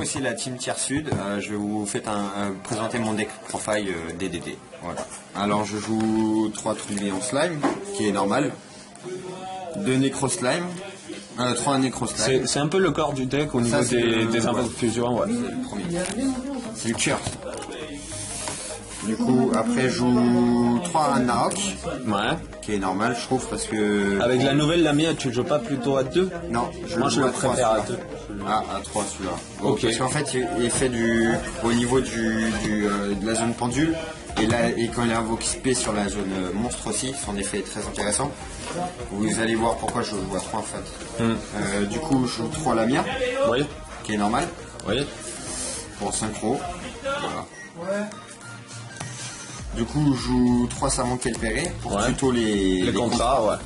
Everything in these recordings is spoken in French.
aussi la team Tier Sud. Je vais vous présenter mon deck profile DDD. Voilà. Alors je joue 3 trublions slime, qui est normal. 2 nécro slime. 3 nécro slime. C'est un peu le corps du deck au niveau des infusions. Ouais. C'est le premier. C'est le cœur. Du coup, après, je joue 3 Narok. Ouais. Qui est normal, je trouve, parce que... Avec la nouvelle Lamia, tu joues pas plutôt à 2? Non, moi je le préfère à 2. Ah, à 3 celui-là. Ok. Parce qu'en fait, il est fait au niveau de la zone pendule. Et là, quand il invoque XP sur la zone monstre aussi, son effet est très intéressant. Vous allez voir pourquoi je joue à 3 en fait. Du coup, je joue 3 Lamia. Oui. Qui est normal. Oui. Pour synchro. Voilà. Du coup, je joue 3 savants Kelpéré pour plutôt les contrats, ouais.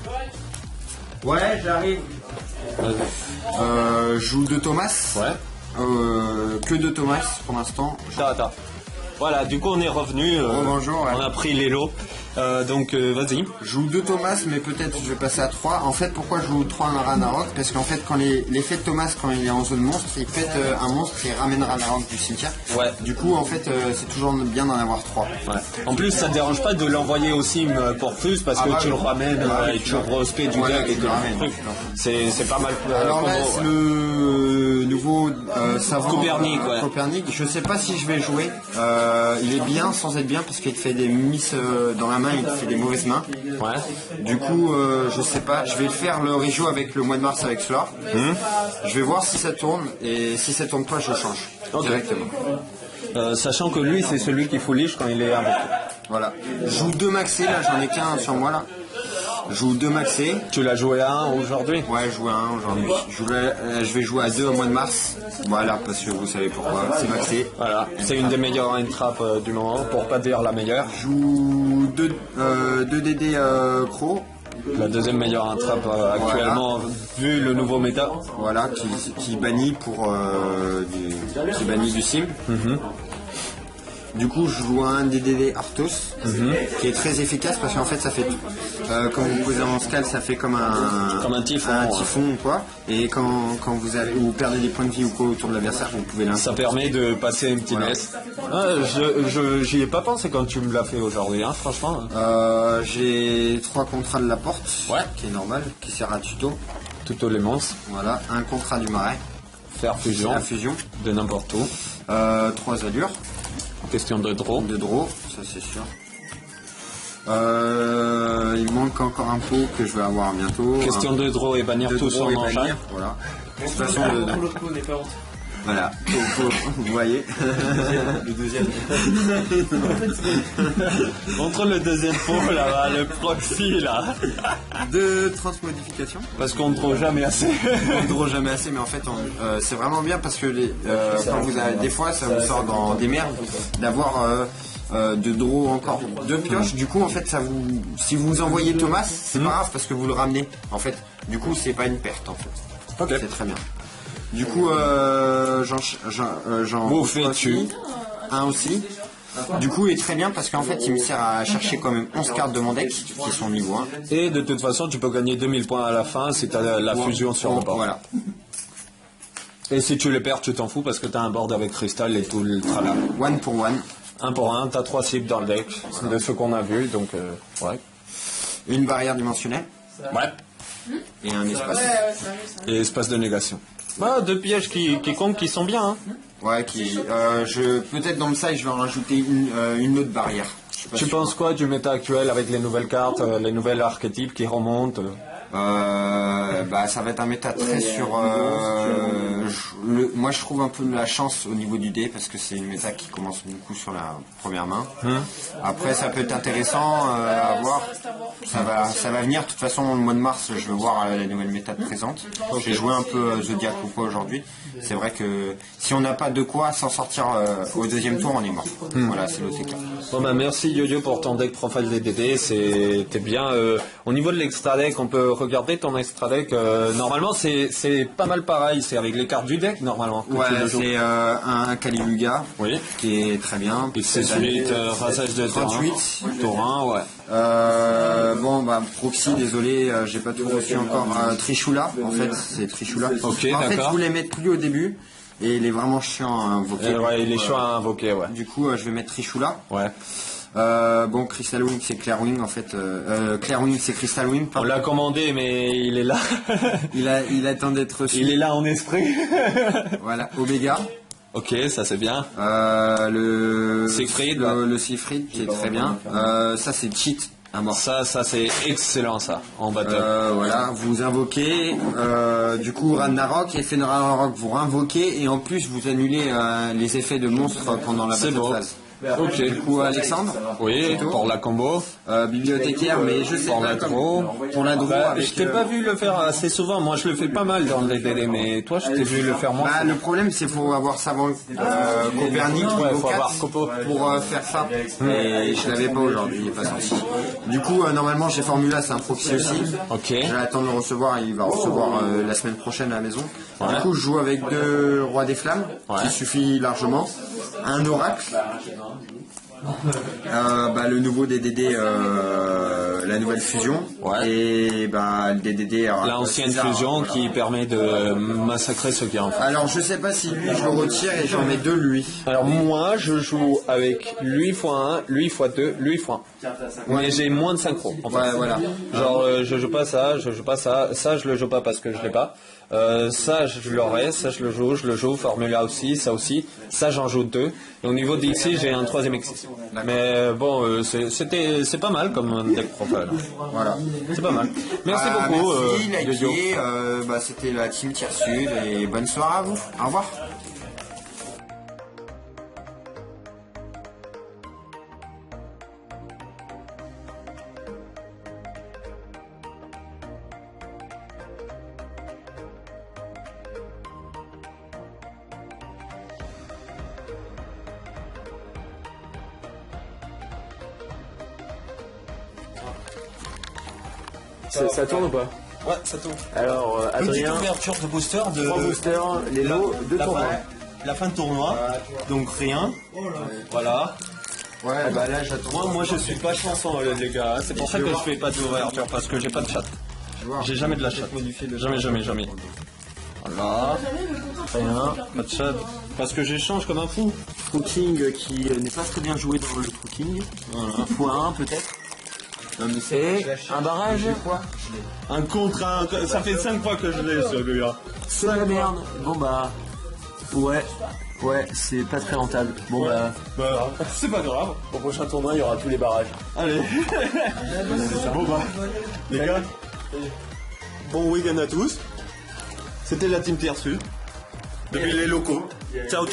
Ouais, j'arrive. Je joue 2 Thomas. Ouais. Que 2 Thomas pour l'instant. Attends. Voilà, du coup on est revenu. Bonjour. Ouais. On a pris les lots. Donc vas-y. Je joue 2 Thomas, mais peut-être je vais passer à 3. En fait, pourquoi je joue 3 Ranarok? Parce qu'en fait, quand l'effet de Thomas, quand il est en zone monstre, il pète un monstre et ramène Ranarok du cimetière. Ouais. Du coup, en fait, c'est toujours bien d'en avoir 3. Ouais. En plus, ça te dérange pas de l'envoyer au sim pour Fuse parce que tu le ramènes et tu respectes du deck et tout. C'est pas mal. Alors là, c'est le nouveau savant Copernic. Copernic. Je sais pas si je vais jouer. Il est bien sans être bien parce qu'il te fait des miss dans la main, il te fait des mauvaises mains. Ouais. Du coup, je sais pas. Je vais le faire le rejo avec le mois de mars avec cela. Je vais voir si ça tourne et si ça tourne pas, je change directement. Sachant que lui, c'est celui qui fourliche quand il est invoqué. Voilà. Je joue 2 maxés là, j'en ai qu'un sur moi là. Je joue 2 maxés. Tu l'as joué à 1 aujourd'hui? Ouais, je joue à 1 aujourd'hui. Je vais jouer à 2 au mois de mars. Voilà, parce que vous savez pourquoi. C'est maxé. Voilà, c'est une des meilleures entrappes du moment, pour pas dire la meilleure. Je joue 2 DD Crow. La deuxième meilleure entrappe actuellement, vu le nouveau méta. Voilà, qui bannit qui bannit du sim. Du coup, je joue un DDD Arthos, qui est très efficace parce qu'en fait, ça fait, quand vous posez en scale, ça fait comme un typhon, quoi. Et quand vous perdez des points de vie ou quoi autour de l'adversaire, vous pouvez l'installer. Ça permet de passer une petite laisse. J'y ai pas pensé quand tu me l'as fait aujourd'hui, hein, franchement. J'ai 3 contrats de la porte, qui est normal, qui sert à tuto les monstres. Voilà, un contrat du marais. Faire fusion. La fusion. De n'importe où. 3 allures. Question de draw. De draw, ça c'est sûr. Il manque encore un pot que je vais avoir bientôt. Question de draw et bannir tout son engin. Voilà. De toute façon, le pot n'est pas honte. Voilà, vous voyez. Le deuxième. Montre le deuxième pot là-bas, le proxy là. 2 transmodifications. Parce qu'on ne draw jamais assez. On ne draw jamais assez, mais en fait, c'est vraiment bien parce que quand vous avez, des fois, ça vous sort dans des merdes d'avoir de draw encore 2 pioches. Du coup, en fait, si vous envoyez Thomas, c'est pas grave parce que vous le ramenez. En fait, du coup, c'est pas une perte en fait. Ok. C'est très bien. Du coup, j'en vous faites un aussi. Du coup, il est très bien parce qu'en fait, il me sert à chercher quand même 11 cartes de mon deck qui sont niveau 1. Et de toute façon, tu peux gagner 2000 points à la fin si tu as la fusion sur le board. Voilà. Et si tu les perds, tu t'en fous parce que tu as un board avec cristal et tout le tralala. 1 pour 1. 1 pour 1, tu as 3 cibles dans le deck, de ce qu'on a vu, donc ouais. Une barrière dimensionnelle. Ouais. Et un espace. Et espace de négation. Bah, 2 pièges qui comptent, qui sont bien. Hein. Ouais, peut-être dans le side, je vais en rajouter une autre barrière. Tu penses quoi du méta actuel avec les nouvelles cartes, les nouvelles archétypes qui remontent? Ça va être un méta très sur. Moi, je trouve un peu de la chance au niveau du dé parce que c'est une méta qui commence beaucoup sur la première main. Après, ça peut être intéressant à voir. Ça va venir. De toute façon, le mois de mars, je vais voir la nouvelle méta présente. J'ai joué un peu Zodiac ou quoi aujourd'hui. C'est vrai que si on n'a pas de quoi s'en sortir au deuxième tour, on est mort. Voilà, c'est l'OTK. Bon bah merci Yo-Yo pour ton deck profile DDD, c'était bien. Au niveau de l'extra deck, on peut regarder ton extra deck. Normalement c'est pas mal pareil, c'est avec les cartes du deck normalement. Ouais, c'est un Kaliluga, qui est très bien. X8, rasage de 38, Taurin, ouais. Proxy, désolé, j'ai pas tout reçu encore. Trishula, en fait, c'est Trishula. Ok, en fait, d'accord. je voulais mettre plus au début. Et il est vraiment chiant à invoquer. Ouais, il est chiant à invoquer, ouais. Du coup, je vais mettre Trishula. Ouais. Bon, Crystal Wing, c'est Claire Wing en fait. Claire Wing, c'est Crystal Wing. On l'a commandé, mais il est là. il attend d'être reçu. Il est là en esprit. Voilà, Omega. Ok, ça c'est bien. Le Siegfried, le Siegfried qui est très bien. Ça c'est cheat à mort. Ça c'est excellent ça, en battle. Voilà, vous invoquez, du coup Ragnarok et Ragnarok vous invoquez et en plus vous annulez les effets de monstres pendant la battle phase. Ok. Du coup Alexandre. Oui, pour la combo. Bibliothécaire, mais je sais pour pas la draw. Pour la draw avec. Je t'ai pas vu le faire assez souvent. Moi, je le fais pas mal dans les DD, mais toi, je t'ai vu le faire moins. Le problème, c'est qu'il faut avoir savant Copernic faut avoir Copo pour faire ça. Et je l'avais pas aujourd'hui, il est pas sorti. Du coup, normalement, j'ai Formula, c'est un proxy aussi. Ok. J'attends de le recevoir. Il va recevoir la semaine prochaine à la maison. Du coup, je joue avec 2 Rois des Flammes, qui suffit largement. Un Oracle. Le nouveau DDD, la nouvelle fusion, et le DDD l'ancienne fusion qui permet de massacrer ceux qui en font. Alors je sais pas si lui je le retire et j'en mets 2 lui. Alors moi je joue avec lui x1, lui x2, lui x1. Mais j'ai moins de synchro. En fait. Ouais, voilà. Genre je joue pas ça, je joue pas ça, ça je le joue pas parce que je l'ai pas. Ça je l'aurai, ça je le joue, Formula aussi, ça j'en joue 2. Et au niveau d'Xy j'ai un 3ème X6. Mais bon, c'est pas mal comme deck profile. Voilà. C'est pas mal. Merci beaucoup. Merci, c'était la team Tier Sud et bonne soirée à vous. Au revoir. Ça tourne ou pas? Ouais, ça tourne. Alors, Adrien, Petite ouverture de booster de 3 boosters, les lots, 2 tournois. La fin de tournoi, donc rien. Voilà. Ouais, là j'attends. Moi je suis pas chanceux les gars, c'est pour ça que je fais pas d'ouverture parce que j'ai pas de chat. J'ai jamais de la chat. Jamais. Voilà. Rien, pas de chat. Parce que j'échange comme un fou. Crooking qui n'est pas très bien joué dans le Crooking. Voilà. x1 peut-être. Et un barrage. Un contre un, ça fait 5 fois que je l'ai celui-là. C'est la merde. Bon bah. Ouais, c'est pas très rentable. Bon bah. C'est pas grave. Au prochain tournoi, il y aura tous les barrages. Allez. Bon bah. Les gars. Bon week-end à tous. C'était la team Tier Sud. Depuis les locaux. Ciao.